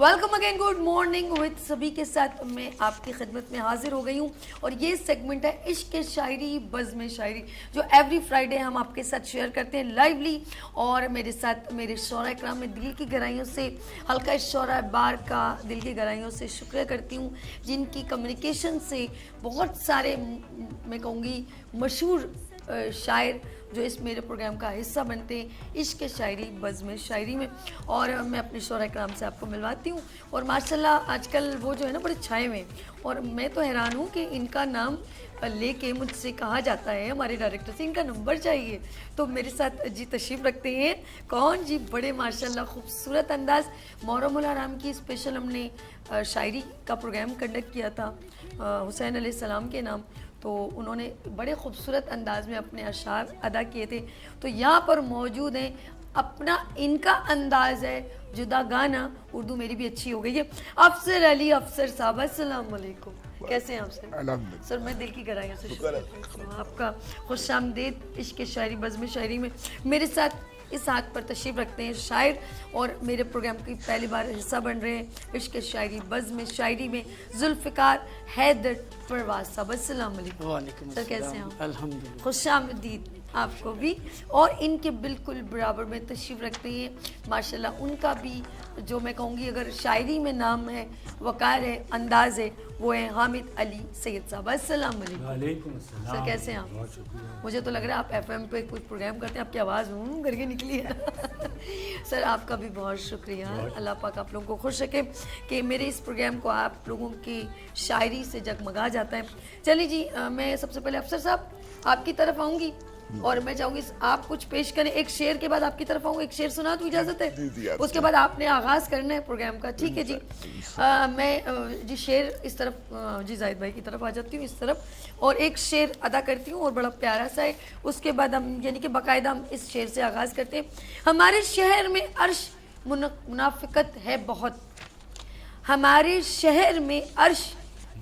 Welcome again, good morning with सभी के साथ मैं आपकी खिदमत में हाजिर हो गई हूँ और ये सेगमेंट है इश्क शायरी बज़्म शायरी, जो एवरी फ्राइडे हम आपके साथ शेयर करते हैं लाइवली। और मेरे साथ मेरे शोरा इकराम में दिल की गहराइयों से हल्का शोरा बार का दिल की गहराइयों से शुक्रिया करती हूँ, जिनकी कम्युनिकेशन से बहुत सारे मैं कहूँगी मशहूर शायर जो इस मेरे प्रोग्राम का हिस्सा बनते हैं इश्क शायरी बज़्म शायरी में। और मैं अपने शोरा इकराम से आपको मिलवाती हूँ। और माशाल्लाह आजकल वो जो है ना बड़े छाए हुए हैं, और मैं तो हैरान हूँ कि इनका नाम लेके मुझसे कहा जाता है हमारे डायरेक्टर से इनका नंबर चाहिए। तो मेरे साथ जी तशरीफ़ रखते हैं कौन जी, बड़े माशाल्लाह खूबसूरत अंदाज़। मुहर्रम उल हराम की स्पेशल हमने शायरी का प्रोग्राम कंडक्ट किया था हुसैन अलैहिस्सलाम के नाम, तो उन्होंने बड़े खूबसूरत अंदाज में अपने अशार अदा किए थे। तो यहाँ पर मौजूद हैं, अपना इनका अंदाज़ है जुदा गाना, उर्दू मेरी भी अच्छी हो गई है। अफसर अली अफसर साहब, अस्सलाम वालेकुम, कैसे हैं आप सर? सर मैं दिल की गहराइयों से शुक्रिया करती हूँ आपका, खुशामदीद इश्क शायरी बज़्म शायरी में। मेरे साथ इस हाथ पर तशरीफ़ रखते हैं शायर और मेरे प्रोग्राम की पहली बार हिस्सा बन रहे हैं इश्क शायरी बज़्म शायरी में जुल्फ़िकार हैदर परवाज़ साहब, अस्सलाम वालेकुम। सर कैसे हैं आप? अल्हम्दुलिल्लाह। खुशामदीद आपको भी। और इनके बिल्कुल बराबर में तशरीफ़ रखते हैं माशाल्लाह, उनका भी जो मैं कहूँगी अगर शायरी में नाम है, वक़ार है, अंदाज़ है, वो है हामिद अली सैयद साहब, अस्सलाम वालेकुम। सर कैसे हैं आप? मुझे तो लग रहा है आप एफएम पे कुछ प्रोग्राम करते हैं, आपकी आवाज़ करके निकली है सर आपका भी बहुत शुक्रिया। अल्लाह पाक आप लोगों को खुश रखे कि मेरे इस प्रोग्राम को आप लोगों की शायरी से जगमगा जाता है। चलिए जी, मैं सबसे पहले अफसर साहब आपकी तरफ आऊँगी और मैं चाहूँगी आप कुछ पेश करें। एक शेर के बाद आपकी तरफ आऊँगी, एक शेर सुना तो इजाज़त है? उसके बाद आपने आगाज़ करना है प्रोग्राम का, ठीक है जी? मैं जी शेर इस तरफ जी जाहिद भाई की तरफ आ जाती हूँ, इस तरफ, और एक शेर अदा करती हूँ और बड़ा प्यारा सा है। उसके बाद हम यानी कि बाकायदा हम इस शेर से आगाज़ करते हैं। हमारे शहर में अर्श मुनाफिकत है बहुत, हमारे शहर में अर्श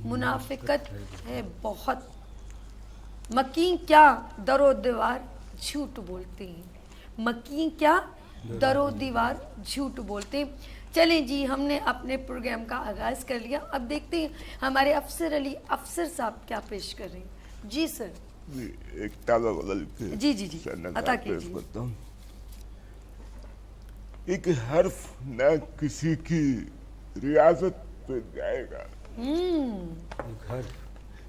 मुनाफिकत है बहुत, मकीन क्या दरो दीवार झूठ बोलते हैं, मकीन क्या दरो दीवार झूठ बोलते हैं। चलें जी, हमने अपने प्रोग्राम का आगाज़ कर लिया, अब देखते हैं हमारे अफसर अली अफसर साहब क्या पेश कर रहे हैं। जी सर। जी एक ताज़ा गज़ल जी जी जी अता कीजिए। एक हर्फ न किसी की रियाजत पे जाएगा,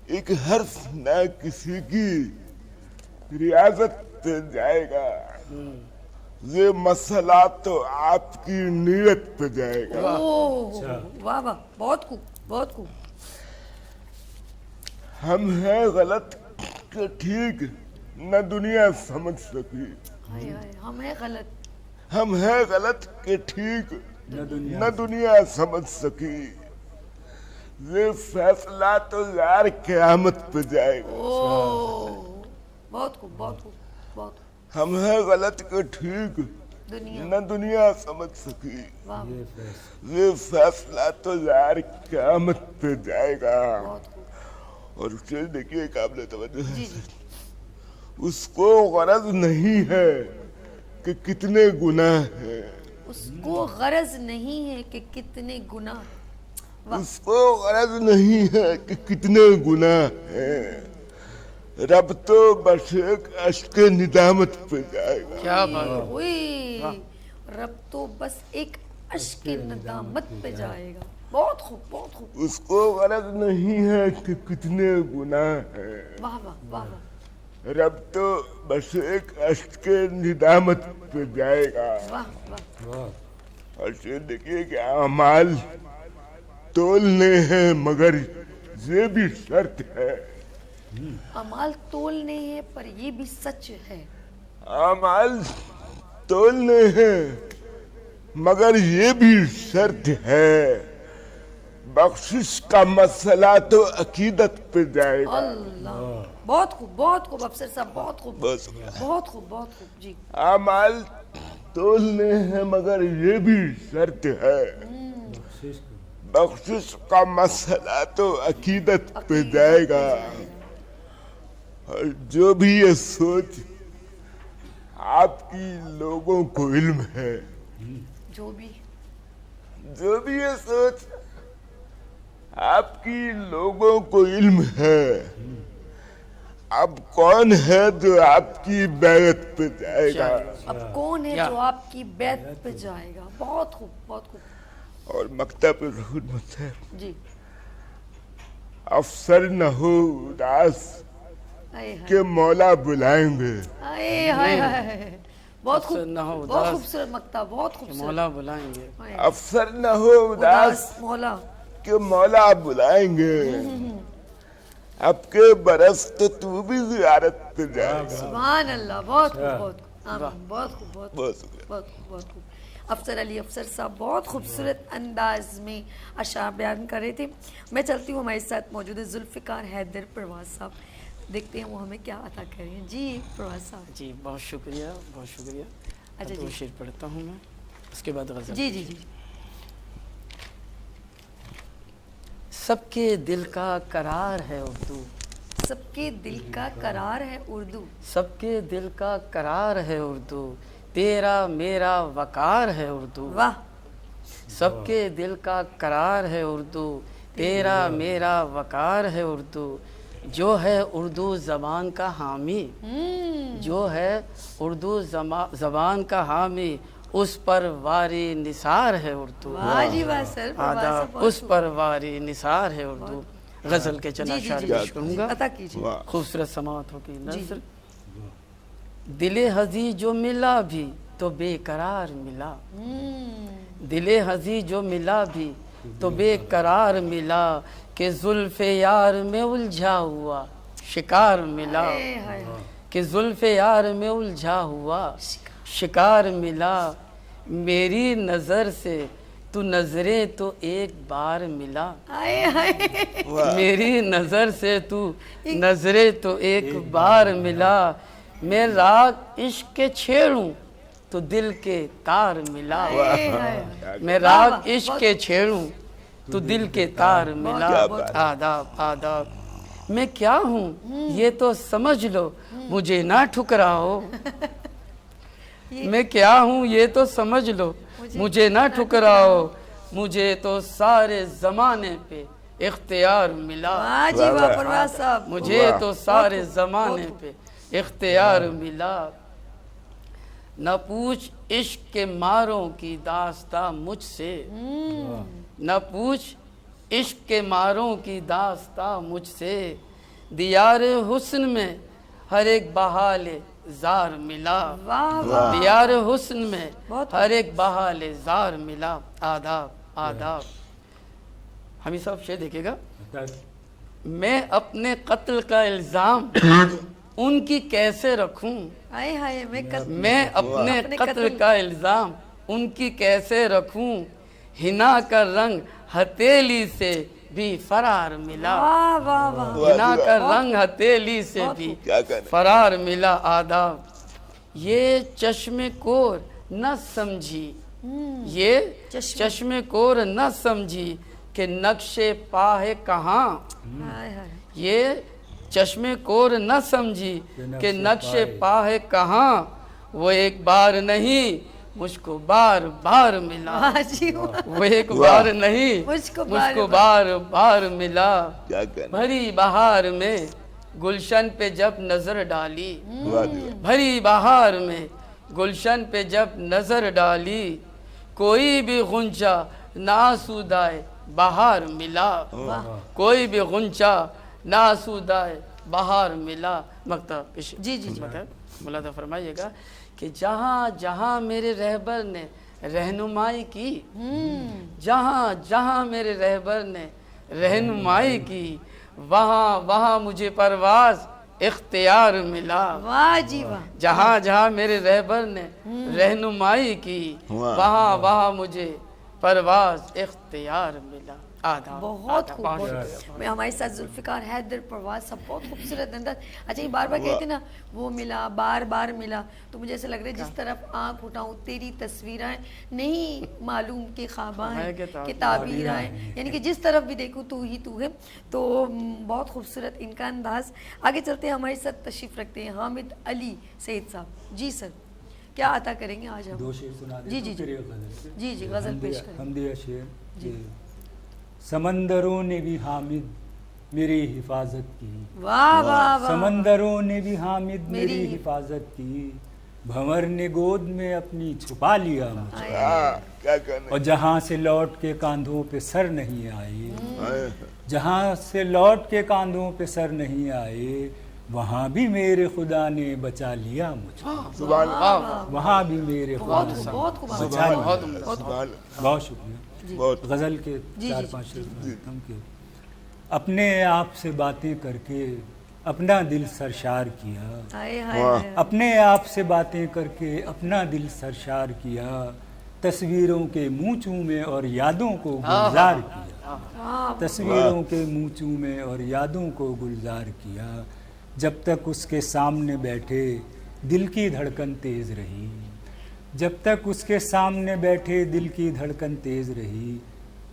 एक हर्फ न किसी की रियाजत पे जाएगा, ये मसला तो आपकी नीयत पे जाएगा। ओह वाह वाह, बहुत खूब बहुत खूब। हम हैं गलत कि ठीक न दुनिया समझ सकी, हाय हाय, हम हैं गलत, हम हैं गलत कि ठीक न दुनिया समझ सकी, ये फैसला तो यार क़यामत पे जाएगा। ओह बहुत खूब बहुत खूब बहुत खूब। हम हैं गलत कि ठीक दुनिया न दुनिया समझ सकी, वाह ये फैसला तो यार क़यामत पे जाएगा। बहुत खूब। और फिर देखिए काबिल तवज्जो है, जी जी उसको गरज नहीं है कि कितने गुनाह हैं, उसको गरज नहीं है कि कितने गुनाह, वाह उसको गरज नहीं है कि कितने गुनाह हैं, रब तो बस एक अश्क निदामत पे जाएगा। क्या बात है। ओए रब तो बस एक अश्क नदामत पे जाएगा। बहुत खूब बहुत खूब। उसको गरज नहीं है कि कितने गुनाह हैं, वाह वाह वाह वाह रब तो बस एक अश्क निदामत पे जाएगा। वाह वाह। और फिर देखिए कि अमाल तोलने हैं मगर ये भी शर्त है, अमाल तोलने हैं पर ये भी सच है, अमाल तोलने हैं मगर ये भी शर्त है, बख्शिश का मसला तो अकीदत पे जाएगा। अल्लाह बहुत खूब बहुत खूब अफसर साहब, बहुत खूब बस बहुत खूब बहुत खूब जी। अमाल तोलने हैं मगर ये भी शर्त है, बख्शिश का मसला तो अकीदत पे जाएगा। और जो भी ये सोच आपकी लोगों को इल्म है, जो भी جو بھی یہ سوچ آپ کی لوگوں کو علم ہے، اب کون ہے جو آپ کی بیعت پہ جائے گا؟ اب کون ہے جو آپ کی بیعت پہ جائے گا؟ بہت خوب، بہت خوب. اور مکتب حرمت ہے، جی. افسر نہ ہو اداس آئے ہائے کہ مولا بلائیں گے. آئے ہائے ہائے. بہت خوب، افسر نہ ہو بہت اداس خوبصورت مکتا، بہت خوبصورت. مولا بلائیں گے. آئے. افسر نہ ہو اداس اداس مولا. کہ مولا بلائیں گے. اب کے برس تو بھی زیارت پہ جائے گا. سبحان اللہ. بہت خوب، بہت خوب. آمین. بہت خوب، بہت خوب، بہت شکریہ. بہت خوب، بہت خوب. افسر علی افسر صاحب بہت خوبصورت انداز میں اشعار بیان کر رہے تھے. میں چلتی ہوں، ہمارے ساتھ موجود ہے ذوالفقار حیدر پرواز صاحب. دیکھتے ہیں وہ ہمیں کیا عطا کر رہے ہیں. جی پرواز صاحب. جی بہت شکریہ، بہت شکریہ. اچھا دو جی. شعر پڑھتا ہوں میں، اس کے بعد غزل. جی جی جی. سب کے دل کا قرار ہے اردو، سب کے دل کا قرار ہے اردو. سب کے دل کا قرار ہے اردو، تیرا میرا وقار ہے اردو. واہ. سب کے دل کا قرار ہے اردو، تیرا میرا وقار ہے اردو. جو ہے اردو زبان کا حامی، جو ہے اردو زبان کا حامی، اس پر واری نثار ہے اردو. واہ جی واہ سر. پرواز صاحب آداب بہت اس پر واری نثار ہے اردو. غزل کے چند جی جی اشعار جی پیش کروں گا، عطا کیجیے. واہ. خوبصورت سماعتوں کی جی. نثر. دل ہزی جو ملا بھی تو بے قرار ملا، دل ہزی جو ملا بھی تو بے قرار ملا، کہ زلف یار میں الجھا ہوا شکار ملا. ہائے ہائے. کہ زلف یار میں الجھا ہوا شکار ملا. میری نظر سے تو نظریں تو ایک بار ملا، ہائے ہائے. میری نظر سے تو نظریں تو ایک بار ملا. میں راگ عشق کے چھیڑوں تو دل کے تار ملا، ہائے ہائے. میں راگ عشق کے چھیڑوں تو دل کے تار ملا. آداب آداب. میں کیا ہوں یہ تو سمجھ لو، مجھے نہ ٹھکراؤ. میں کیا ہوں یہ تو سمجھ لو، مجھے نہ ٹھکراؤ. مجھے تو سارے زمانے پہ اختیار ملا، واہ جی واہ پرواز صاحب. مجھے تو سارے زمانے پہ اختیار ملا. نہ پوچھ عشق کے ماروں کی داستاں مجھ سے، نہ پوچھ عشق کے ماروں کی داستاں مجھ سے. دیار حسن میں ہر ایک بحال زار ملا، واہ واہ. دیار حسن میں بہت ہر ایک بحال زار ملا. آداب آداب. ہم یہ سب شعر دیکھے گا. میں اپنے قتل کا الزام ان کی کیسے رکھوں، ہائے ہائے. میں اپنے قتل کا الزام ان کی کیسے رکھوں. ہنا کا رنگ ہتھیلی سے بھی فرار ملا، واہ واہ واہ. ہنا کا رنگ ہتھیلی سے بھی کیا کہنا. فرار ملا. آداب. یہ چشم کور نہ سمجھی، یہ چشم کور نہ سمجھی کہ نقش پا ہے کہاں. ہائے ہائے. یہ چشم کور نہ سمجھی کہ نقش پا ہے کہاں. وہ ایک بار نہیں مجھ کو بار بار ملا، واہ جی واہ. وہ ایک بار نہیں مجھ کو مجھ کو بار بار ملا. کیا کہنا. بھری بہار میں گلشن پہ جب نظر ڈالی، واہ جی واہ. بھری بہار میں گلشن پہ جب نظر ڈالی، کوئی بھی غنچہ ناسودائے بہار ملا، کوئی بھی غنچہ ناسودائے بہار ملا. مکتب پیش جی جی جی. ملاحظہ فرمائیے گا کہ جہاں جہاں میرے رہبر نے رہنمائی کی، جہاں جہاں میرے رہبر نے رہنمائی کی، وہاں وہاں مجھے پرواز اختیار ملا. واہ جی واہ. جہاں جہاں میرے رہبر نے رہنمائی کی، وہاں وہاں مجھے پرواز اختیار ملا. آداب. بہت خوب. میں ہمارے ساتھ ذوالفقار حیدر پرواز صاحب بہت خوبصورت انداز. اچھا یہ بار بار کہتے ہیں نا وہ ملا بار بار ملا، تو مجھے ایسا لگ رہا ہے جس طرف آنکھ اٹھاؤں تیری تصویریں نہیں معلوم کہ خواباں ہیں کہ تعبیر ہیں، یعنی کہ جس طرف بھی دیکھوں تو ہی تو ہے. تو بہت خوبصورت ان کا انداز. آگے چلتے ہیں، ہمارے ساتھ تشریف رکھتے ہیں حامد علی سید صاحب. جی سر. کیا عطا کریں گے آج ہم؟ دو شعر سنا جی دیتا جی ہوں پھر جی ایک غزل سے. جی جی غزل پیش کریں. حمدیہ شعر. سمندروں نے بھی حامد میری حفاظت کی, واہ واہ واہ. سمندروں نے بھی حامد میری حفاظت کی, بھنور نے گود میں اپنی چھپا لیا مجھے, کیا کہنا اور جہاں سے لوٹ کے کاندھوں پہ سر نہیں آئے, جہاں سے لوٹ کے کاندھوں پہ سر نہیں آئے, وہاں بھی میرے خدا نے بچا لیا مجھے, سبحان اللہ وہاں بھی میرے خدا بہت نے بہت خوب. بچا لیا. بہت عمدہ. سبحان اللہ بہت شکریہ. بہت غزل کے جی، 4-5 شعر سناتا ہوں کہ اپنے آپ سے باتیں کر کے اپنا دل سرشار کیا, ہائے ہائے ہائے. اپنے آپ سے باتیں کر کے اپنا دل سرشار کیا, تصویروں کے منہ چومے اور یادوں کو گلزار کیا, تصویروں کے منہ چومے اور یادوں کو گلزار کیا, جب تک اس کے سامنے بیٹھے دل کی دھڑکن تیز رہی, جب تک اس کے سامنے بیٹھے دل کی دھڑکن تیز رہی,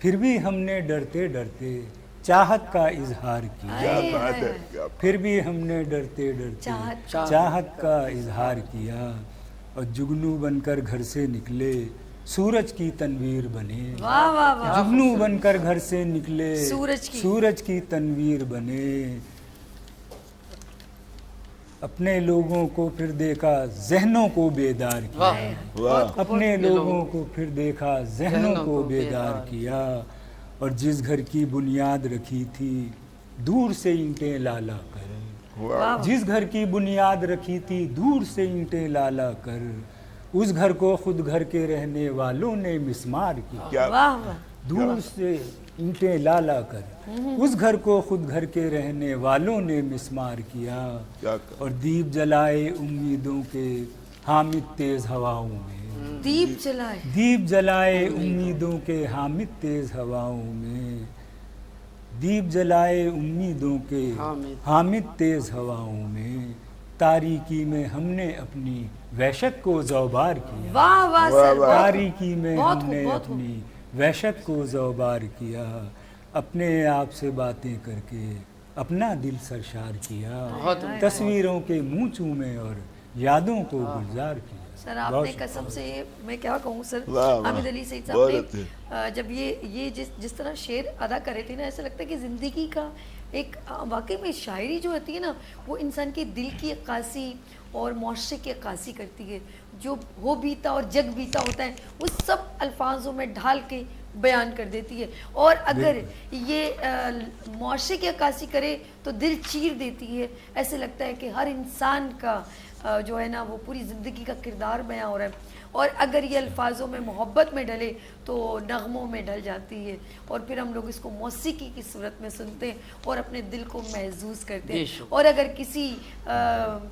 پھر بھی ہم نے ڈرتے ڈرتے چاہت کا اظہار کیا, کیا بات ہے, کیا پھر بھی ہم نے ڈرتے ڈرتے چاہت کا اظہار کیا, اور جگنو بن کر گھر سے نکلے سورج کی تنویر بنے, واہ واہ واہ. جگنو بن کر گھر سے نکلے سورج کی تنویر بنے, اپنے لوگوں کو پھر دیکھا ذہنوں کو بیدار کیا, واہ اپنے لوگوں کو پھر دیکھا ذہنوں کو بیدار کیا, اور جس گھر کی بنیاد رکھی تھی دور سے اینٹیں لا لا کر, واہ جس گھر کی بنیاد رکھی تھی دور سے اینٹیں لا لا کر, اس گھر کو خود گھر کے رہنے والوں نے مسمار کیا, کیا واہ واہ. دور سے اینٹیں لا لا کر اس گھر کو خود گھر کے رہنے والوں نے مسمار کیا, کیا اور دیپ جلائے امیدوں کے حامد تیز ہواؤں میں, دیپ جلائے, دیپ جلائے امیدوں کے حامد تیز ہواؤں میں, دیپ جلائے امیدوں کے حامد تیز ہواؤں میں, تاریکی میں ہم نے اپنی وحشت کو زوبار کیا, واہ واہ سر. تاریکی میں بہت ہم نے خوب, بہت خوب. اپنی وحشت کو زوبار کیا, اپنے آپ سے باتیں کر کے اپنا دل سرشار کیا, تصویروں کے منہ چومے اور یادوں کو گلزار کیا. سر آپ نے قسم سے, میں کیا کہوں سر, واہ واہ. حامد علی سعید صاحب نے جب یہ جس طرح شعر ادا کرے تھے نا, ایسا لگتا ہے کہ زندگی کا ایک واقعی میں شاعری جو ہوتی ہے نا, وہ انسان کے دل کی عکاسی اور معاشرے کی عکاسی کرتی ہے, جو ہو بیتا اور جگ بیتا ہوتا ہے وہ سب الفاظوں میں ڈھال کے بیان کر دیتی ہے, اور اگر یہ معاشرے کی عکاسی کرے تو دل چیر دیتی ہے. ایسے لگتا ہے کہ ہر انسان کا جو ہے نا وہ پوری زندگی کا کردار بیان ہو رہا ہے, اور اگر یہ الفاظوں میں محبت میں ڈلے تو نغموں میں ڈل جاتی ہے, اور پھر ہم لوگ اس کو موسیقی کی صورت میں سنتے ہیں اور اپنے دل کو محظوظ کرتے ہیں. اور اگر کسی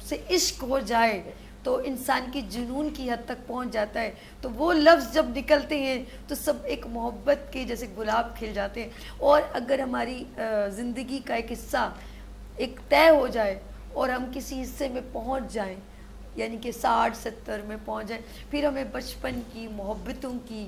سے عشق ہو جائے تو انسان کی جنون کی حد تک پہنچ جاتا ہے, تو وہ لفظ جب نکلتے ہیں تو سب ایک محبت کے جیسے گلاب کھل جاتے ہیں. اور اگر ہماری زندگی کا ایک حصہ ایک طے ہو جائے اور ہم کسی حصے میں پہنچ جائیں, یعنی کہ 60-70 میں پہنچ جائیں, پھر ہمیں بچپن کی محبتوں کی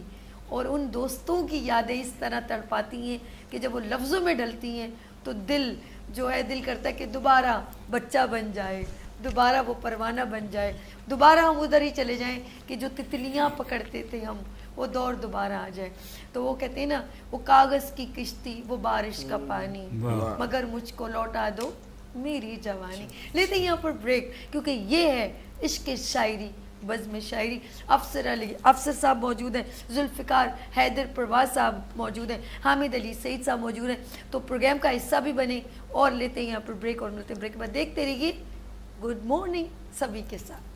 اور ان دوستوں کی یادیں اس طرح تڑپاتی ہیں کہ جب وہ لفظوں میں ڈلتی ہیں تو دل جو ہے, دل کرتا ہے کہ دوبارہ بچہ بن جائے, دوبارہ وہ پروانہ بن جائے, دوبارہ ہم ادھر ہی چلے جائیں کہ جو تتلیاں پکڑتے تھے ہم, وہ دور دوبارہ آ جائے. تو وہ کہتے ہیں نا, وہ کاغذ کی کشتی وہ بارش کا پانی, مگر مجھ کو لوٹا دو میری جوانی. لیتے ہیں یہاں پر بریک, کیونکہ یہ ہے عشق شاعری بزم شاعری. افسر صاحب موجود ہیں, ذوالفقار حیدر پرواز صاحب موجود ہیں, حامد علی سعید صاحب موجود ہیں. تو پروگرام کا حصہ بھی بنے, اور لیتے ہیں یہاں پر بریک, اور ملتے ہیں بریک کے بعد. دیکھتے رہیے گڈ مارننگ سبھی کے ساتھ.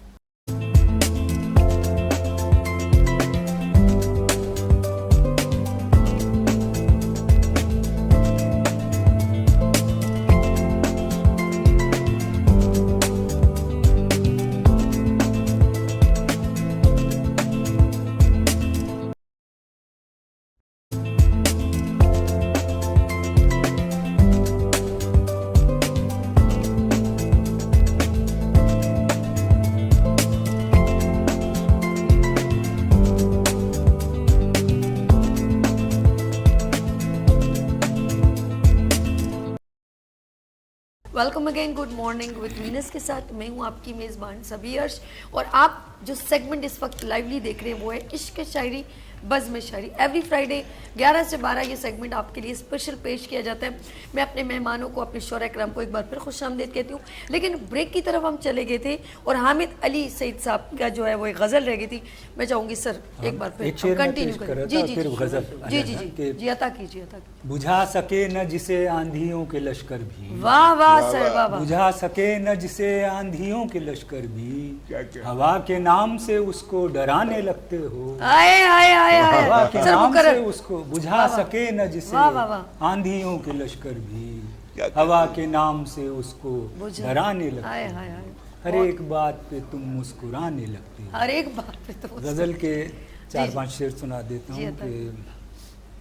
Welcome again, good morning with Venus के साथ मैं हूँ आपकी मेज़बान सबी अर्श। और आप जो सेगमेंट इस वक्त लाइवली देख रहे हैं वो है इश्क शायरी बज़्म शायरी। एवरी फ्राइडे 11 से 12 ये सेगमेंट आपके लिए स्पेशल पेश किया जाता है। मैं अपने मेहमानों को, अपने शौरा कराम को एक बार फिर खुशामदीद कहती हूँ। लेकिन ब्रेक की तरफ हम चले गए थे और हामिद अली सईद साहब का जो है वो एक गज़ल रह गई थी। मैं चाहूँगी सर एक बार फिर कंटिन्यू करें। जी जी जी जी जी, अता कीजिए, अता कीजिए। बुझा सके न जिसे आंधियों के लश्कर भी, वाह वाह सर, वाह वाह। बुझा सके न जिसे आंधियों के लश्कर भी, क्या? हवा के नाम से उसको डराने लगते हो। आए आए आए हवा आए के सर, नाम मुकर्रर। से उसको बुझा सके न जिसे वाह, वाह, वाह। आंधियों के लश्कर भी, क्या? हवा के नाम से उसको बुझा। डराने आए लगते हाय हो। हाय। हर एक बात पे तुम मुस्कुराने लगते हो। हर एक बात पे तो गजल के जी। 4-5 शेर सुना देता जी, हूँ अता। कि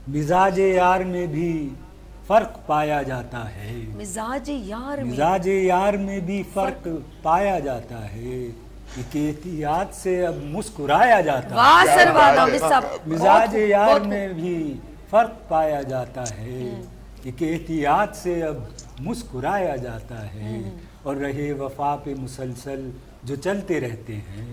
मिजाज यार में भी फर्क पाया जाता है, मिजाज यार में। मिजाज यार में भी फर्क पाया जाता है, एक एहतियात से अब मुस्कुराया जाता है। वाह सर, वाह बात है। नामिद साहब। मिजाज बहुत- यार बहुत- में भी फर्क पाया जाता है, एक एहतियात से अब मुस्कुराया जाता है, और रहे वफा पे मुसलसल जो चलते रहते हैं,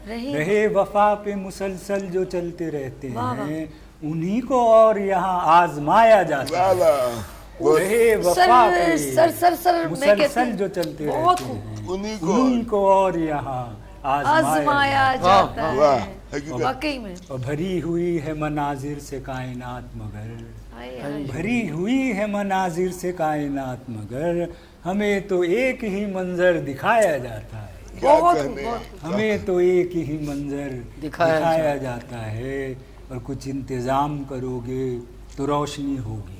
रहे वफा पे मुसलसल जो चलते रहते वाह, वाह। हैं, उन्हीं को और यहाँ आजमाया जाता वाह है। वाह, रहे वफा सर पे सर सर सर मैं कहती मुसलसल हूँ जो चलते बहुत रहते खूब। हैं, उन्हीं को उन्हीं को और यहाँ आजमाया आजमाया जाता वाह, है। हकीकत। वाकई में। और भरी हुई है मनाजिर से कायनात मगर, हाय हाय। भरी हुई है मनाजिर से कायनात मगर, हमें तो एक ही मंजर दिखाया जाता है, क्या बहुत कहने? खूब, बहुत खूब। हमें तो एक ही मंजर दिखाया दिखाया जाता है, और कुछ इंतजाम करोगे तो रोशनी होगी।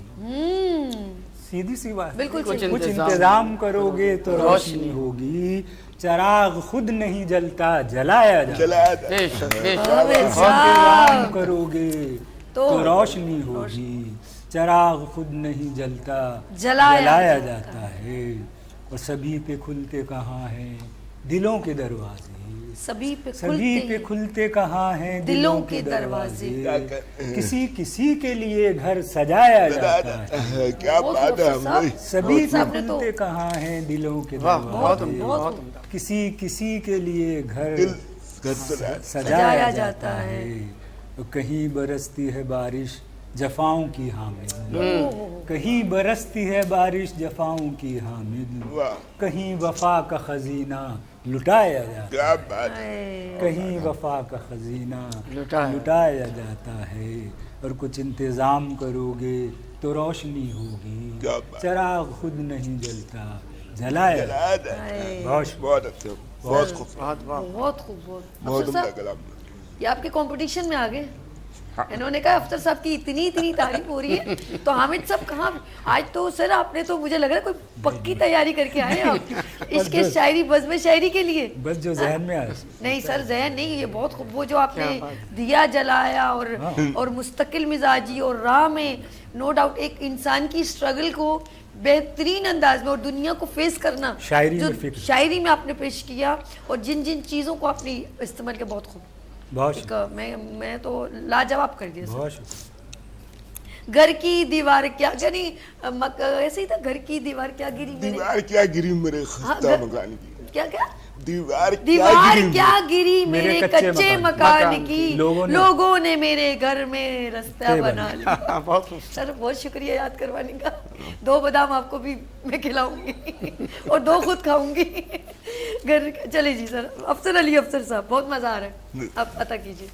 सीधी सी बात, बिल्कुल कुछ सही। इंतजाम करोगे तो रोशनी होगी। चराग खुद नहीं जलता, जलाया जाता है। चलाया था। बेशक बेशक। हामिद इंतजाम साहब। करोगे तो तो रोशनी होगी। चराग खुद नहीं जलता, जलाया जाता है। और सभी पे खुलते कहाँ हैं दिलों के दरवाजे, सभी पे सभी पे खुलते कहाँ हैं दिलों के दरवाजे। क्या कहते हैं? किसी किसी के लिए घर सजाया चलाया जाता जाता है। है। क्या बहुत बात है खूब साहब। हमारी। सभी पे साहब ने तो- खुलते कहाँ हैं दिलों के वाह, बहुत दरवाजे। बहुत बहुत उम्दा। किसी किसी के लिए घर दिल घर चलाया। सजाया जाता है। तो कहीं बरसती है बारिश जफाओं की हामिद, कहीं बरसती है बारिश जफाओं की हामिद, वाह, कहीं वफा का खजीना लुटाया जाता क्या बात है। है, कहीं वफा का खजीना लुटाया। लुटाया जाता है। और कुछ इंतजाम करोगे तो रोशनी होगी। क्या बात। चराग खुद नहीं जलता, जलाया जाता चलाया जाता है। है। बहुत बहुत अच्छा, बहुत खूब, बहुत वाह। बहुत खूब, बहुत। बहुत अफसर उम्दा साहब, कलाम। ये आपके कंपटीशन में आ गए। इन्होंने कहा अफसर साहब की इतनी तारीफ हो रही है, तो हामिद साहब कहाँ आज तो सर आपने तो मुझे लग रहा है कोई पक्की तैयारी करके आए हैं आप इसके शायरी बज़्म शायरी के लिए। बस जो जहन में आया। नहीं सर जहन नहीं, ये बहुत खूब। वो जो आपने दिया जलाया और मुस्तकिल मिजाजी और राह में नो डाउट एक इंसान की स्ट्रगल को बेहतरीन अंदाज में और दुनिया को फेस करना शायरी जो में फिक्र। शायरी में आपने पेश किया और जिन जिन चीज़ों को आपने इस्तेमाल किया, बहुत खूब। बहुत एक मैं तो लाजवाब कर दिया सर। बहुत शुक्रिया। घर की दीवार क्या गिरी, ऐसे ही था, घर की दीवार क्या गिरी मेरे। दीवार क्या गिरी मेरे हाँ, खस्ता मकान की। क्या क्या दीवार दीवार गिरी क्या गिरी मेरे कच्चे मकान की, लोगों ने मेरे घर में रास्ता बना लिया। बहुत खूब। सर बहुत शुक्रिया याद करवाने का। 2 बादाम आपको भी मैं खिलाऊंगी और 2 खुद खाऊंगी। घर चले जी सर। अफसर अली अफसर साहब, बहुत मजा आ रहा है, आप अता कीजिए।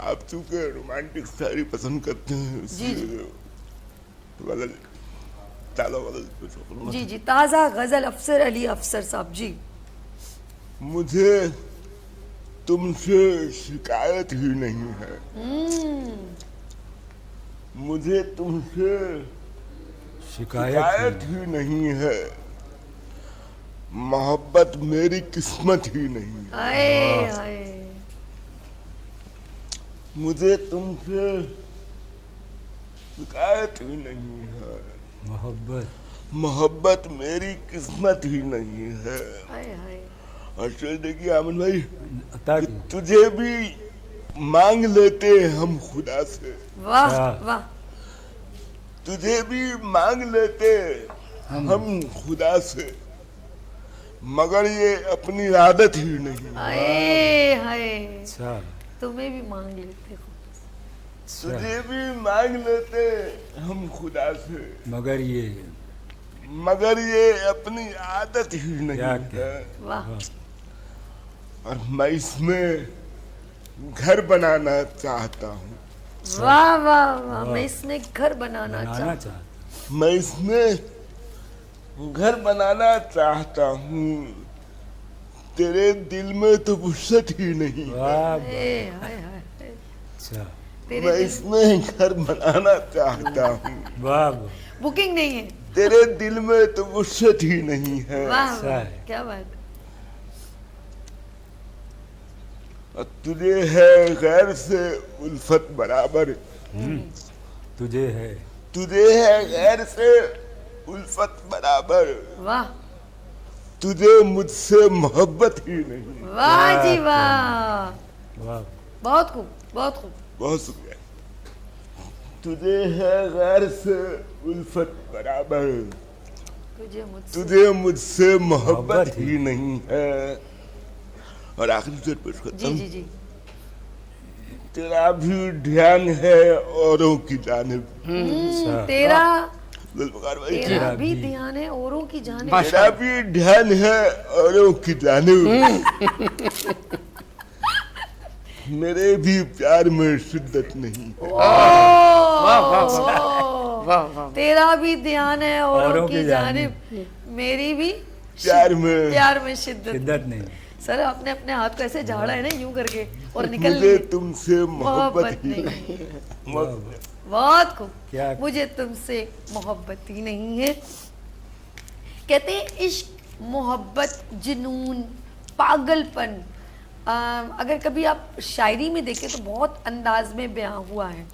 आप चूंकि रोमांटिक शायरी पसंद करते हैं, जी, इसलिए गजल चालो गजल। जी जी, ताज़ा गजल अफसर अली अफसर साहब जी। मुझे तुमसे शिकायत ही नहीं है, मुझे तुमसे शिकायत ही नहीं है, मोहब्बत मेरी किस्मत ही नहीं है। आए आए मुझे तुमसे शिकायत ही नहीं है, मोहब्बत मेरी किस्मत ही नहीं है। आए आए। और चल देखिए आमन भाई, अता कि तुझे भी मांग लेते हम खुदा से, वाह अच्छा। वाह, तुझे भी मांग लेते हम खुदा से, मगर ये अपनी आदत ही नहीं। हाय हाय, अच्छा तुम्हें भी मांग लेते हो। तुझे भी मांग लेते हम खुदा से, मगर ये अपनी आदत ही नहीं क्या है। वाह और मैं इसमें घर बनाना चाहता हूँ, वाह वाह वाह, मैं इसमें घर बनाना बनाना चाहता चाहता मैं इसमें घर बनाना चाहता हूँ। तेरे दिल में तो वुसअत ही नहीं है। वाह हूँ। हाय हाय हाय, अच्छा तेरे मैं दिल- इसमें घर बनाना चाहता हूँ। वाह बुकिंग नहीं है। तेरे दिल में तो वुसअत ही नहीं है। वाह अच्छा वाह, है। क्या बात। और तुझे है गैर से उल्फत बराबर, तुझे है गैर से उल्फत बराबर, वाह तुझे मुझसे मोहब्बत ही नहीं। वाह जी वाह, वाह बहुत खूब बहुत खूब। बहुत शुक्रिया। तुझे है गैर से उल्फत बराबर, तुझे मुझसे मोहब्बत ही नहीं है। और आखिरी शेर पेश करता जी हूँ। जी जी, तेरा भी ध्यान है औरों की जानिब। अच्छा तेरा जुल्फ़िकार भाई, तेरा भी ध्यान है औरों की जाने। तेरा भी ध्यान है औरों की जानिब, मेरे भी प्यार में शिद्दत नहीं है। वाह वाह वाह वाह, तेरा भी ध्यान है औरों की जानिब, मेरी भी प्यार में प्यार में शिद्दत। शिद्दत नहीं सर आपने अपने हाथ को ऐसे झाड़ा है ना यूं करके और निकल मुझे लिए। तुमसे मोहब्बत मोहब्बत ही नहीं, मोहब्बत- बहुत खूब। क्या- मुझे तुमसे मोहब्बत ही नहीं है। कहते हैं इश्क, मोहब्बत, जुनून, पागलपन, अगर कभी आप शायरी में देखें तो बहुत अंदाज में बयां हुआ है।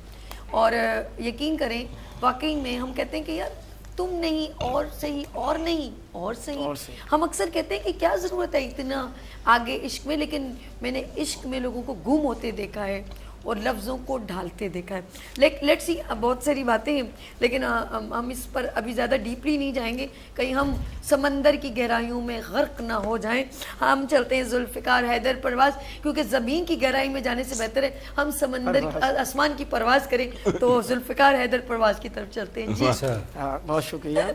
और यकीन करें वाकई में हम कहते हैं कि यार तुम नहीं और सही, और नहीं और सही। और सही। हम अक्सर कहते हैं कि क्या ज़रूरत है इतना आगे इश्क में, लेकिन मैंने इश्क में लोगों को गुम होते देखा है और लफ्ज़ों को ढालते देखा है। लेट्स सी, बहुत सारी बातें हैं, लेकिन हम इस पर अभी ज़्यादा डीपली नहीं जाएंगे, कहीं हम समंदर की गहराइयों में गर्क ना हो जाएं। हम चलते हैं जुल्फ़िकार हैदर परवाज़, क्योंकि ज़मीन की गहराई में जाने से बेहतर है हम समंदर आसमान की परवाज़ करें। तो जुल्फ़िकार हैदर परवाज़ की तरफ चलते हैं जी। अच्छा हाँ, बहुत शुक्रिया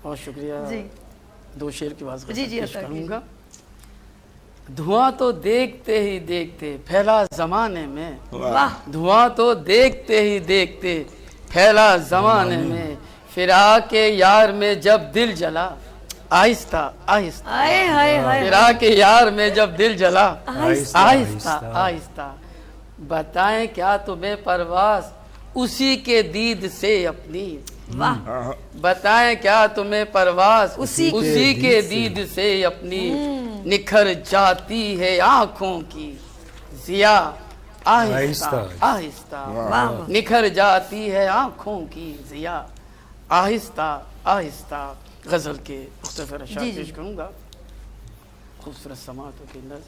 बहुत शुक्रिया। जी दो शेर की बात जी, जी, पेश अता कीजिए। करूंगा। धुआं तो देखते ही देखते फैला जमाने में, वाह धुआं तो देखते ही देखते फैला जमाने में, फिरा के यार में जब दिल जला आहिस्ता आहिस्ता, आए हाय हाय, फिरा के यार में जब दिल जला आहिस्ता, आहिस्ता आहिस्ता, बताएं क्या तुम्हें परवास उसी के दीद से अपनी, वाह बताएं क्या तुम्हें परवास उसी के दीद से अपनी, निखर जाती है आंखों की जिया आहिस्ता आहिस्ता। आहिस्ता, वाह वाह, निखर जाती है आंखों की जिया आहिस्ता आहिस्ता। गजल के मुख्तसर अशार जी, जी। पेश करूंगा। खूबसूरत समातों के अंदर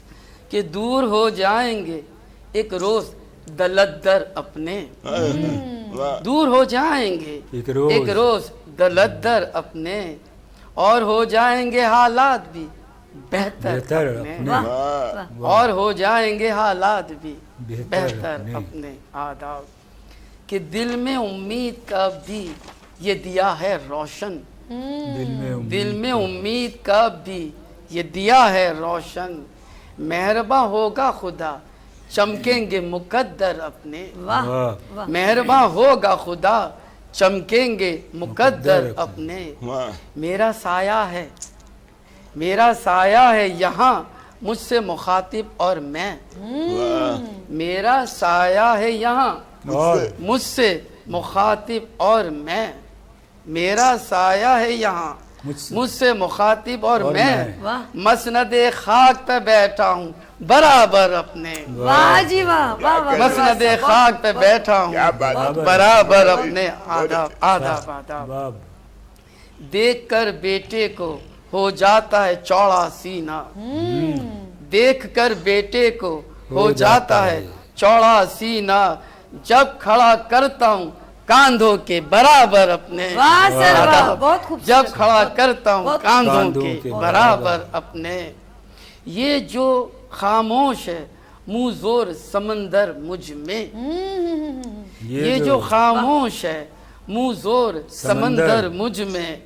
कि दूर हो जाएंगे एक रोज दलदर अपने, वाह दूर हो जाएंगे एक रोज दलदर अपने, और हो जाएंगे हालात भी बेहतर अपने, वाह वाह वाह, और हो जाएंगे हालात भी बेहतर बेहतर अपने। अपने। आदाब कि दिल में उम्मीद का भी ये दिया है रोशन, दिल में उम्मीद का भी ये दिया है रोशन, मेहरबा होगा खुदा चमकेंगे मुकद्दर अपने, वाह वाह वाह, मेहरबा होगा खुदा चमकेंगे मुकद्दर अपने। वाह मेरा साया है यहाँ मुझसे मुखातिब और मैं, मेरा साया है यहाँ और मुझसे मुखातिब और मैं, मेरा साया है यहाँ मुझसे मुखातिब और मैं, वाह मसनदे खाक पे बैठा हूँ बराबर अपने, वाह जी वाह वाह वाह, मसनदे खाक पे बैठा हूँ क्या बात है। बराबर अपने। आदाब आदाब आदाब। वाह देख कर बेटे को हो जाता है चौड़ा सीना, देख कर बेटे को हो जाता है चौड़ा सीना जब खड़ा करता हूँ कांधों के बराबर अपने, वाह सर वाह, बहुत खूबसूरत। जब खड़ा करता हूँ बहुत कांधों के बराबर अपने। ये जो खामोश है मुँह जोर समंदर मुझ में, ये जो खामोश है मुँह जोर समंदर मुझ में,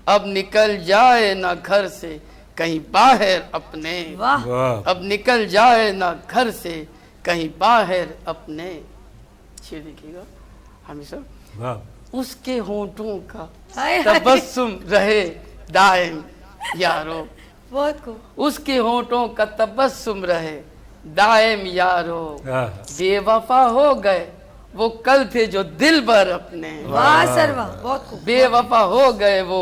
अब निकल जाए ना घर से कहीं बाहर अपने, वाह वाह अब निकल जाए ना घर से कहीं बाहर अपने। ये देखिएगा हमेशा वाह उसके होंठों का हाय हाय, तबस्सुम रहे दायम यारो, बहुत खूब। उसके होंठों का तबस्सुम रहे दायम यारो। आहा। बेवफा हो गए वो कल थे जो दिल भर अपने, वाह सर वाह, बहुत खूब। बेवफा हो गए वो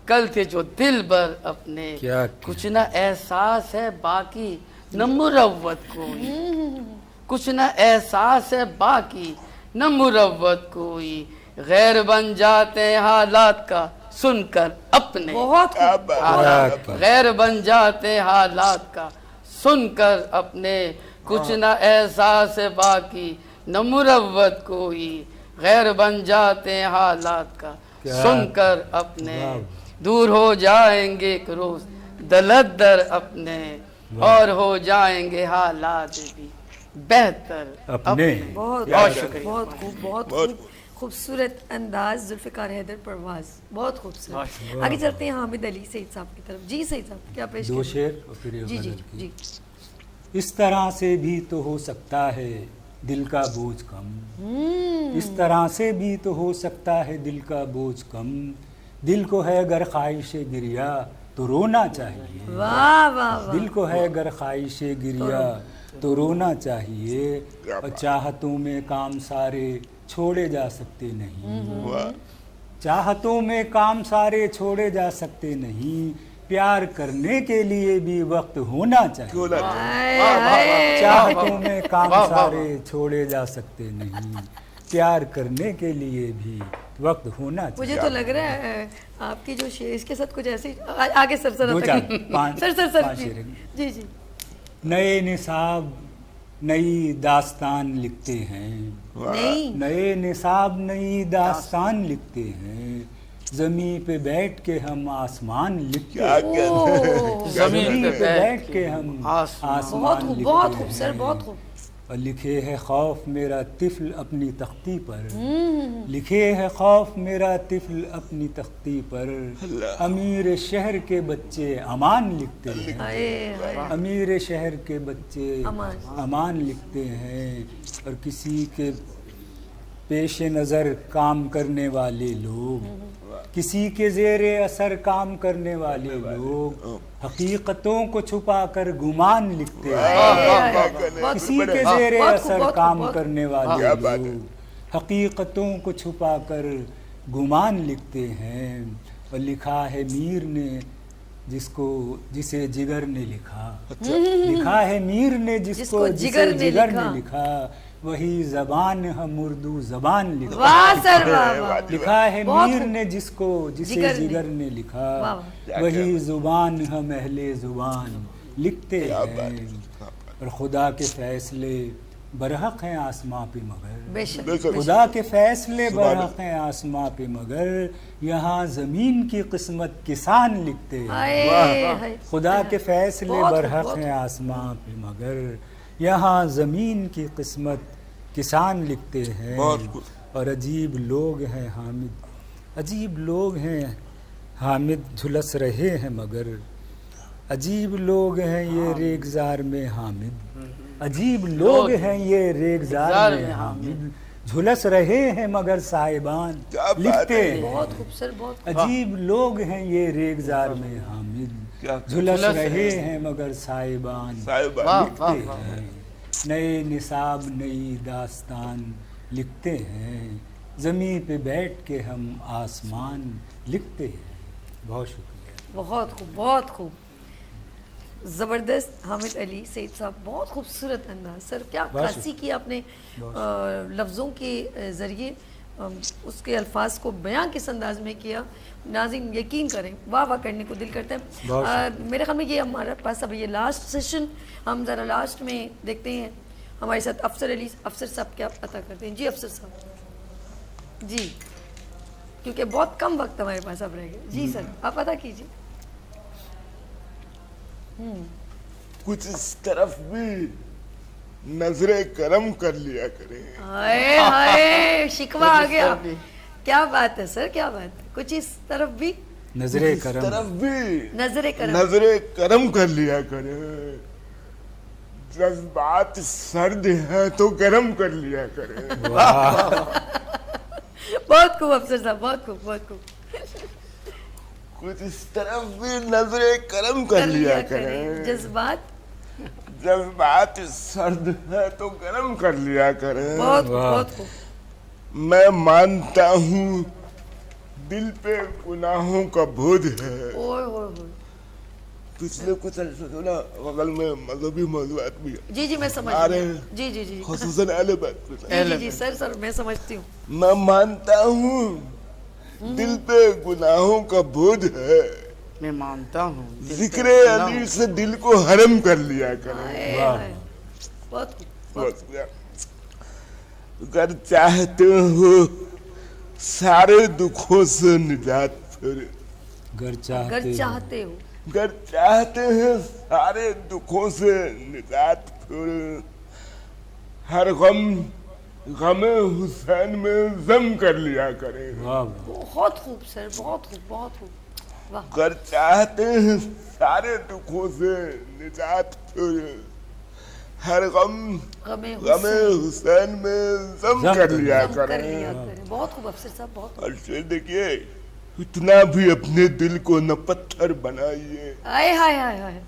कल थे जो दिल भर अपने। क्या कुछ ना एहसास है बाकी न मुरव्वत कोई, कुछ ना एहसास है बाकी न मुरव्वत कोई, गैर बन जाते हैं हालात का सुनकर अपने, बहुत खूब। गैर बन जाते हैं हालात का सुनकर अपने। कुछ ना एहसास है बाकी न मुरव्वत कोई, गैर बन जाते हैं हालात का सुनकर अपने। दूर हो जाएंगे एक रोज दलदर अपने, और हो जाएंगे हालात भी बेहतर अपने। बहुत बहुत शुक्रिया। बहुत खूब, बहुत खूब, खूबसूरत अंदाज जुल्फ़िकार हैदर परवाज, बहुत खूबसूरत। आगे चलते हैं हामिद अली सईद साहब की तरफ। जी सईद साहब क्या पेश दो करेंगे? शेर और फिर ये जी जी गजल की। जी। इस तरह से भी तो हो सकता है दिल का बोझ कम, इस तरह से भी तो हो सकता है दिल का बोझ कम, दिल को है अगर ख्वाहिश गिरिया तो रोना चाहिए, वाह वाह वाह, दिल को है अगर ख्वाहिश गिरिया तो रोना चाहिए, और चाहतों में काम सारे छोड़े जा सकते नहीं, चाहतों में काम सारे छोड़े जा सकते नहीं, प्यार करने के लिए भी वक्त होना चाहिए, हाय, हाय। चाहतों में काम सारे छोड़े जा सकते नहीं, प्यार करने के लिए भी वक्त होना मुझे चाहिए। तो लग रहा है आपकी जो शेर इसके साथ कुछ ऐसे आगे सर दो चार, पाँच- सर सर सर पाँच जी शेर हैं। जी जी। नए निसाब नई दास्तान लिखते हैं, नहीं नए निसाब नई दास्तान लिखते हैं, जमीन पे बैठ के हम आसमान लिखते हैं, ओह, जमीन पे बैठ के हम आसमान। आसमान बहुत खूब, लिखते बहुत खूब सर, हैं। बहुत खूब। और लिखे है खौफ मेरा तिफल अपनी तख्ती पर, लिखे है खौफ मेरा तिफल अपनी तख्ती पर, अमीर शहर के बच्चे अमान लिखते हैं, हाय हाय, अमीर शहर के बच्चे अमान। अमान लिखते हैं, और किसी के पेश नज़र काम करने वाले लोग, किसी के ज़ेरे असर काम करने वाले लोग, हकीकतों को छुपा कर गुमान लिखते हैं, किसी के ज़ेरे बहुत खूब, असर बहुत काम खूब, करने वाले लोग हकीकतों को छुपा कर गुमान लिखते हैं। और लिखा है मीर ने जिसे जिगर ने लिखा, लिखा है मीर ने जिसको जिगर ने लिखा, वही जबान हम उर्दू जबान लिखा, वाह सर वाह वाह, लिखा है बहुत मीर खूब। ने जिसे जिगर ने। जिगर ने लिखा, वाह, वही जुबान हम अहले जुबान लिखते हैं। और खुदा के फैसले बरहक हैं आसमां पे मगर, बेशक खुदा के फैसले बरहक हैं आसमां पे मगर, यहाँ जमीन की किस्मत किसान लिखते हैं, हाय हाय, खुदा के फैसले बहुत खूब, बरहक बहुत हैं आसमां पे मगर, यहाँ ज़मीन की किस्मत किसान लिखते हैं। और अजीब लोग हैं हामिद, अजीब लोग हैं हामिद झुलस रहे हैं मगर, अजीब लोग हैं ये रेगजार में हामिद, अजीब लोग हैं ये रेगजार में हामिद, झुलस रहे हैं मगर साहिबान लिखते हैं, बहुत खूब सर, बहुत अजीब लोग हैं ये रेगजार में हामिद, झुलस रहे हैं मगर साहिबान लिखते हैं। नए निसाब नई दास्तान लिखते हैं, ज़मीन पे बैठ के हम आसमान लिखते हैं। बहुत शुक्रिया। बहुत खूब, बहुत खूब, ज़बरदस्त। हामिद अली सईद साहब, बहुत खूबसूरत अंदाज सर, क्या खासी की आपने लफ्ज़ों के ज़रिए उसके अल्फाज को बयां किस अंदाज में किया। नाज़रीन यकीन करें, वाह वाह करने को दिल करता है। मेरे ख्याल में ये हमारे पास अब ये लास्ट सेशन, हम ज़रा लास्ट में देखते हैं हमारे साथ अफसर अली अफसर साहब क्या पता करते हैं। जी अफसर साहब जी, क्योंकि बहुत कम वक्त हमारे पास अब रह गए। जी सर आप पता कीजिए। कुछ इस तरफ भी नजरे करम कर लिया करें। हाय हाय शिकवा आ गया। क्या बात है सर, क्या बात है। कुछ इस तरफ भी नजरे इस करम। तरफ भी नजरे करम। नजरे करम कर लिया करें। जज्बात सर्द है तो गर्म कर लिया करें। बहुत खूब अफसर साहब, बहुत खूब, बहुत खूब। कुछ इस तरफ भी नजरे करम कर लिया करें। जज्बात जज्बात सर्द है तो गर्म कर लिया करें। बहुत खूब, वाह। बहुत खूब। मैं मानता हूँ दिल पे गुनाहों का बोझ है। ओए होए होए। पिछले कुछ अरसे ना बगल में मजहबी मौजूद भी है। जी जी मैं समझ आ रही रहे हूँ। हैं। जी जी जी जी खुसूसन अहले बैत पे। जी जी सर सर मैं समझती हूँ। मैं मानता हूँ दिल पे गुनाहों का बोझ है। मैं मानता हूँ जिक्र अली से दिल को हरम कर लिया करें। हाय, वाह। हाय। बहुत खूब, बहुत बस अगर चाहते हो सारे दुखों से निजात फिर, घर अगर चाहते चाहते हो अगर चाहते हैं सारे दुखों से निजात फिर, हर गम गमे हुसैन में जम कर लिया करें। वाह वाह। बहुत खूब सर, बहुत खूब, बहुत खूब। वाह अगर चाहते हैं सारे दुखों से निजात फिर, हर गम गमे गमे हुसैन में जम कर लिया कर करें। लिया करें। बहुत खूब अफसर साहब, बहुत खूब। और फिर देखिए इतना भी अपने दिल को न पत्थर बनाइए। हाय हाय हाय हाय।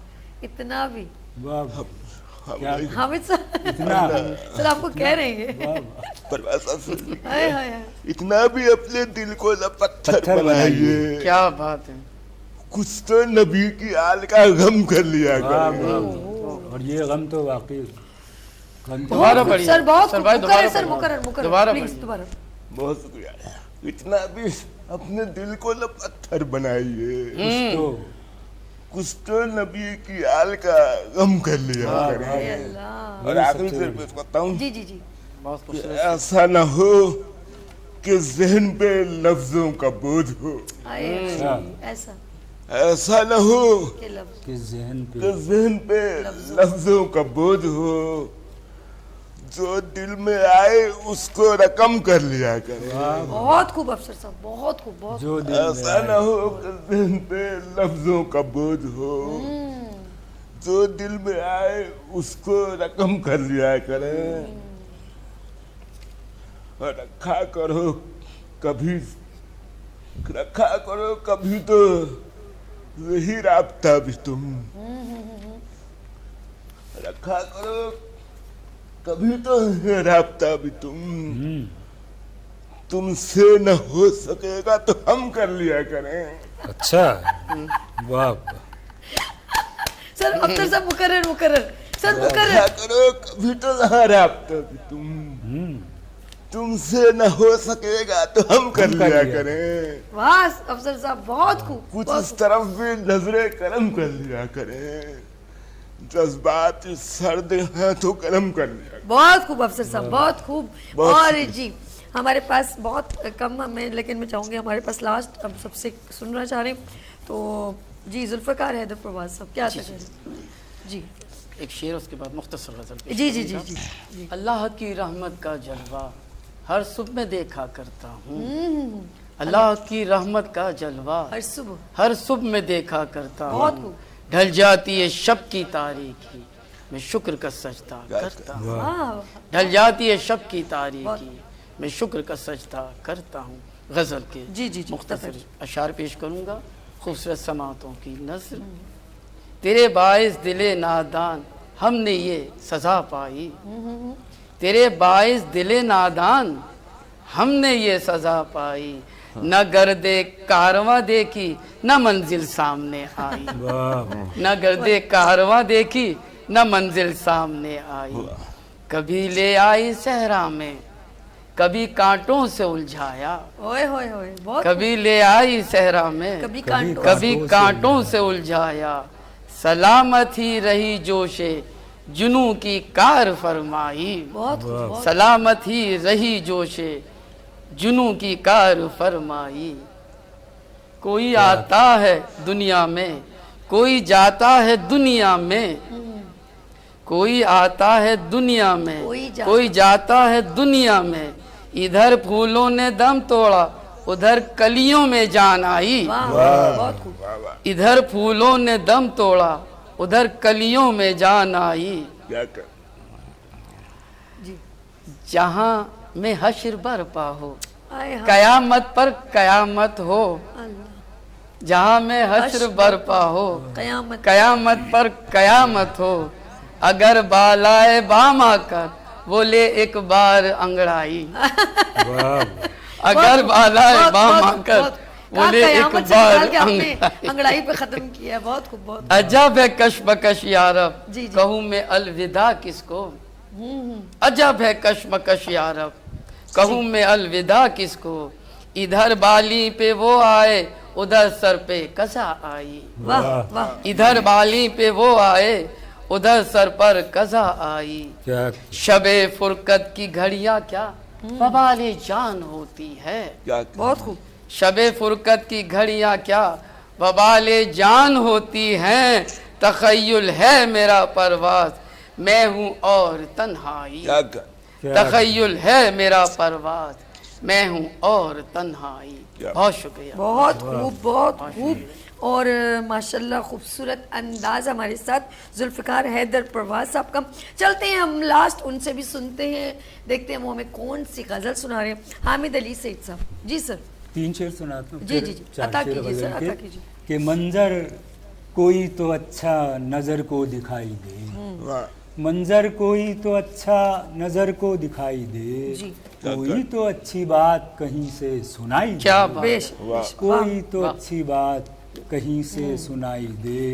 इतना भी वाह वाह। हम क्या हामिद सर इतना सर आपको कह रहे हैं। वाह वाह। परिभाषा से लिखिए, हाय हाय हाय। इतना भी अपने दिल को न पत्थर पत्थर बनाइए। क्या बात है। कुछ तो नबी की आल का गम कर लिया वाह करें। वाह। और ये गम तो वाकई गम तो दोबारा खूब, पढ़िए। सर बहुत सर खूब। भाई, मुकर्रर दोबारा सर, पढ़िए। मुकर्रर मुकर्रर दोबारा प्लीज पढ़िए। दोबारा। बहुत शुक्रिया। इतना भी अपने दिल को न पत्थर बनाइए। कुछ तो नबी की आल का गम कर लिया करें। हाय अल्लाह। और आखिरी फिर मैं बताऊं, जी जी जी बहुत खूबसूरत। ऐसा न हो कि जहन पे लफ्जों का बोझ हो। हाय अच्छी, ऐसा ऐसा न हो के लफ्ज के जहन कि पे जहन पे लफ्जों का बोझ हो। जो दिल में आए उसको रकम कर लिया करे। बहुत खूब अफसर साहब, बहुत खूब, बहुत जो दिल में ऐसा न आए। हो कि जहन पे लफ्जों का बोझ हो। जो दिल में आए उसको रकम कर लिया करे। और रखा करो कभी, रखा करो कभी तो यही राब्ता भी तुम। रखा करो कभी तो है राब्ता भी तुम। तुमसे न हो सकेगा तो हम कर लिया करें। अच्छा वाह वाह। सर अफसर साहब मुकर्रर मुकर्रर सर रखा मुकर्रर। करो कभी तो है राब्ता भी तुम। तुमसे न हो सकेगा तो हम कर लिया करें। वाह अफसर साहब बहुत खूब, कुछ बहुत इस खूब। तरफ भी नजरे करम कर लिया करें। जज्बात सर्द हैं तो करम कर लिया। बहुत खूब अफसर साहब, बहुत खूब। बहुत और शुक्रिया। जी हमारे पास बहुत कम में, लेकिन मैं चाहूँगी हमारे पास लास्ट अब सबसे सुनना चाह रहे हैं तो जी जुल्फ़कार हैदर प्रवाज साहब क्या था जी एक शेर उसके बाद मुख्तसर गजल पेश जी जी जी करूंगा। जी अल्लाह की रहमत का जलवा हर सुबह में देखा करता हूँ। अल्लाह की रहमत का जलवा हर सुबह हर सुबह में देखा करता बहुत हूँ। खूब। ढल जाती है शब की तारीखी मैं शुक्र का सजदा करता हूँ। वाह ढल जाती है शब की तारीखी मैं शुक्र का सजदा करता हूँ। गजल के जी, जी, जी, मुख्तसर अशार पेश करूँगा। खूबसूरत समातों की नज़र। तेरे बाइस दिले नादान हमने ये सजा पाई। तेरे बाइस दिले नादान हमने ये सजा पाई। न गर्दे कारवां देखी न मंजिल सामने आई। न गर्दे कारवां देखी न मंजिल सामने आई। कभी ले आई सहरा में कभी कांटों से उलझाया। ओए होए होए बहुत कभी ले आई सहरा में कभी कांटों कभी कांटों से उलझाया। सलामत ही रही जोशे जुनू की कार फरमाई, बहुत खूब, बहुत सलामत ही रही जोशे जुनू की कार फरमाई। कोई आता है दुनिया में, कोई जाता है दुनिया में, कोई आता है दुनिया में, कोई जाता है दुनिया में। इधर फूलों ने दम तोड़ा, उधर कलियों में जान आई। वाह बहुत खूब। इधर फूलों ने दम तोड़ा, उधर कलियों में जान आई। क्या कर जी जहाँ में हश्र बरपा हो, आए हाँ कयामत पर कयामत हो। अल्लाह, जहाँ में हश्र बरपा हो, कयामत कयामत पर कयामत हो। अगर बालाए बाम आकर बोले एक बार अंगड़ाई, अगर बालाए बाम आकर बोले एक बार अंगड़ाई। अंगड़ाई पे खत्म किया, बहुत खूब, बहुत अजब है कशमकश यारब, जी, जी। कहूँ मैं अलविदा किसको। अजब है कशमकश यारब, कहूँ मैं अलविदा किसको। इधर बाली पे वो आए, उधर सर पे कसा आई। वाह वाह इधर बाली पे वो आए, उधर सर पर कसा आई। क्या शबे फुरकत की घड़ियां क्या बवाले जान होती है। क्या कर बहुत खूब। शबे फुरकत की घड़ियां क्या बवाले जान होती हैं। तखय्युल है मेरा परवाज, मैं हूँ और तन्हाई। क्या कर तखय्युल है मेरा परवाज, मैं हूँ और तन्हाई। बहुत शुक्रिया। बहुत खूब, बहुत खूब। और माशाल्लाह खूबसूरत अंदाज हमारे साथ जुल्फ़िकार हैदर परवाज साहब का। चलते हैं हम लास्ट उनसे भी सुनते हैं, देखते हैं वो हमें कौन सी गज़ल सुना रहे हैं। हामिद अली सईद साहब। जी सर। 3 शेर सुनाता हूँ। जी, फिर जी, जी। 4 अता शेर कीजिए बदल सर, के, अता कीजिए। कि मंजर कोई तो अच्छा नजर को दिखाई दे, वाह मंजर कोई तो अच्छा नजर को दिखाई दे, जी। कोई तो अच्छी बात कहीं से सुनाई दे, क्या बात। बेश कोई तो अच्छी बात कहीं से सुनाई दे।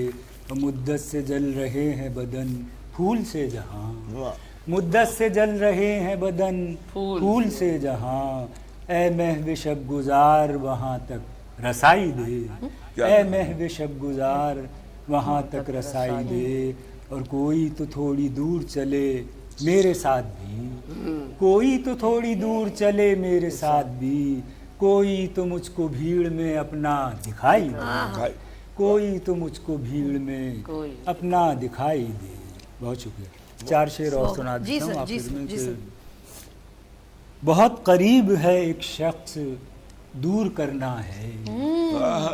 मुद्दत से जल रहे हैं बदन फूल से जहां, वाह मुद्दत से जल रहे हैं बदन फूल फूल से जहां। ए महव शब गुजार वहाँ तक रसाई दे, ए महव शब गुजार वहाँ तक रसाई दे। और कोई तो थोड़ी दूर चले मेरे साथ भी, कोई तो थोड़ी दूर चले मेरे साथ भी, कोई तो मुझको भीड़ में अपना दिखाई दे, भाई कोई तो मुझको भीड़ में कोई। अपना दिखाई दे। बहुत शुक्रिया। 4 शेर और सुना जी देता हूँ सर, जी आखिर सर, में जी कि सर। बहुत करीब है एक शख्स दूर करना है,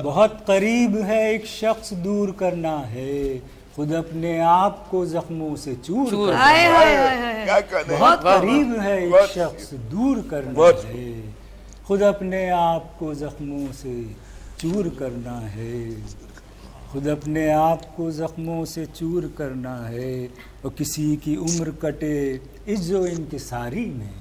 बहुत करीब है एक शख्स दूर करना है, खुद अपने आप को जख्मों से चूर करना हाय है। हाय हाय हाय। क्या कर बहुत करीब है एक बहुत- शख्स दूर करना बहुत- है, खुद अपने आप को जख्मों से चूर करना है, खुद अपने आप को जख्मों से चूर करना है। और किसी की उम्र कटे इज्जो इनकिसारी में,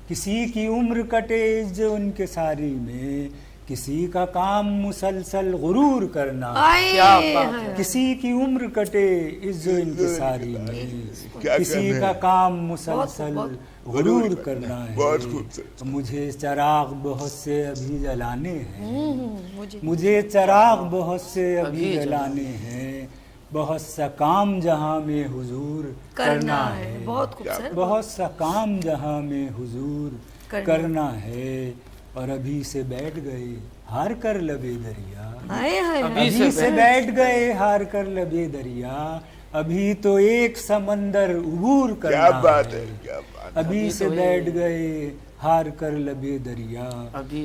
किसी की उम्र कटे इज्जो इनकिसारी में, किसी का काम मुसलसल गुरूर करना, आए क्या बात हाय। किसी की उम्र कटे इज्जो इनकिसारी में, क्या किसी करना का है? काम मुसलसल गुरूर करना है। बहुत खूबसूरत। मुझे चिराग बहुत से अभी जलाने हैं, मुझे मुझे चिराग बहुत से अभी अभी जलाने हैं, बहुत सा काम जहाँ में हुजूर करना है। बहुत खूब सर। बहुत सा काम जहाँ में हुजूर करना है। और अभी से बैठ गए हार कर लबे दरिया, हाय हाय हाय। अभी से बैठ गए हार कर लबे दरिया, अभी तो एक समंदर उबूर करना क्या बात है क्या बात अभी से बैठ गए हार कर लबे दरिया,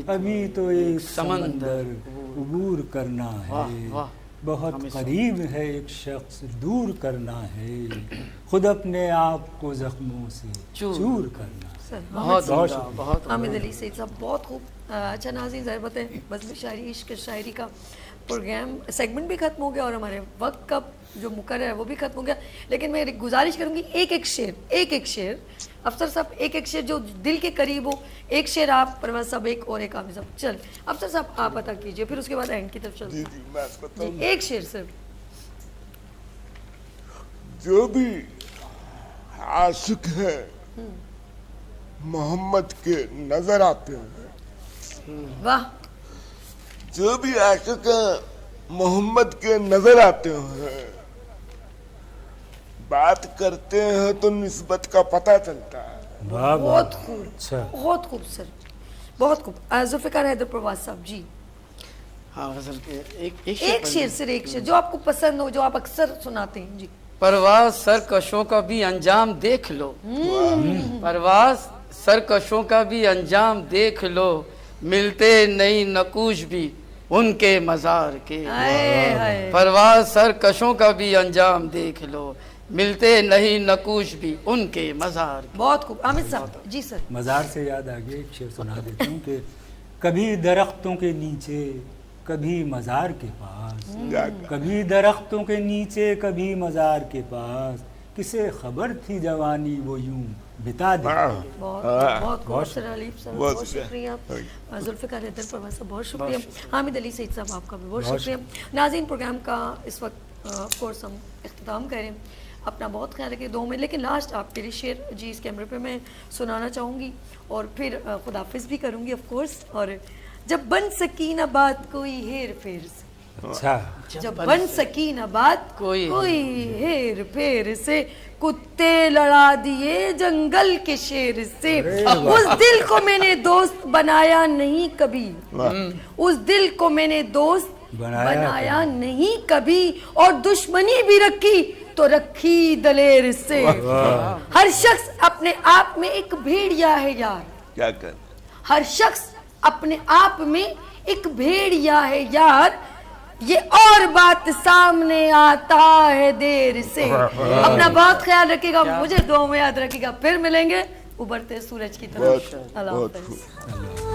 अभी तो एक समंदर उबूर करना है। वाह। बहुत करीब है एक शख्स दूर करना है, खुद अपने आप को जख्मों से चूर करना। सर बहुत बहुत उम्दा, बहुत हामिद अली सईद साहब बहुत खूब। अच्छा नाज़रीन, ज़रा बताएं, बज़्म शायरी इश्क शायरी का प्रोग्राम सेगमेंट भी ख़त्म हो गया और हमारे वक्त का जो मुकर्रर है वो भी ख़त्म हो गया। लेकिन मैं गुजारिश करूँगी एक एक शेर अफसर साहब, एक एक शेर जो दिल के करीब हो। एक शेर आप, परवाज़ साहब एक, और एक आमिर साहब। चल अफसर साहब आप अता कीजिए, फिर उसके बाद एंड की तरफ चलते जी हैं। जी मैं बताऊं, जी, एक शेर सर। जो भी आशिक है मोहम्मद के नजर आते हैं, वाह जो भी आशिक है मोहम्मद के नजर आते हैं, बात करते हैं तो निस्बत का पता चलता है। वाह वाह बहुत खूब, अच्छा बहुत खूब सर, बहुत खूब। जुल्फ़िकार हैदर प्रवाज साहब जी, हाँ गजल के एक शेर सिर्फ एक शेर जो आपको पसंद हो, जो आप अक्सर सुनाते हैं जी। परवाज सरकशों का भी अंजाम देख लो, परवाज सरकशों का भी अंजाम देख लो, मिलते नई नकूश भी उनके मजार के। हाय हाय, परवाज सरकशों का भी अंजाम देख लो, मिलते नहीं नकूश भी उनके मजार के। बहुत खूब। आमिर साहब जी सर। मज़ार से याद आ गया, एक शेर सुना देता हूँ कि कभी दरख्तों के नीचे कभी मज़ार के पास, कभी दरख्तों के नीचे कभी मज़ार के पास, किसे खबर थी जवानी वो यूं बिता दे। बहुत बहुत खूब सर। अलीफ साहब बहुत बहुत शुक्रिया। जुल्फ़िकार हैदर प्रवाज साहब बहुत शुक्रिया। हामिद अली सईद साहब आपका भी बहुत शुक्रिया। नाज़रीन, प्रोग्राम का इस वक्त ऑफ कोर्स हम इख्तिताम करें। अपना बहुत ख्याल रखिए। 2 में लेकिन लास्ट आपके लिए शेर जी इस कैमरे पे मैं सुनाना चाहूँगी और फिर खुदाफिज भी करूँगी ऑफ कोर्स। और जब बन सकी ना बात कोई हेर फेर से, अच्छा जब बन सकी ना बात कोई हेर फेर से, कुत्ते लड़ा दिए जंगल के शेर से, उस दिल को मैंने दोस्त बनाया नहीं कभी, उस दिल को मैंने दोस्त बनाया नहीं कभी, और दुश्मनी भी रखी तो रखी दलेर से। हर शख्स अपने आप में एक भेड़िया है यार, क्या कर हर शख्स अपने आप में एक भेड़िया है यार, ये और बात सामने आता है देर से। अपना बहुत ख्याल रखिएगा, मुझे दुआ में याद रखिएगा। फिर मिलेंगे उभरते सूरज की तरफ। अल्लाह हाफ़िज़।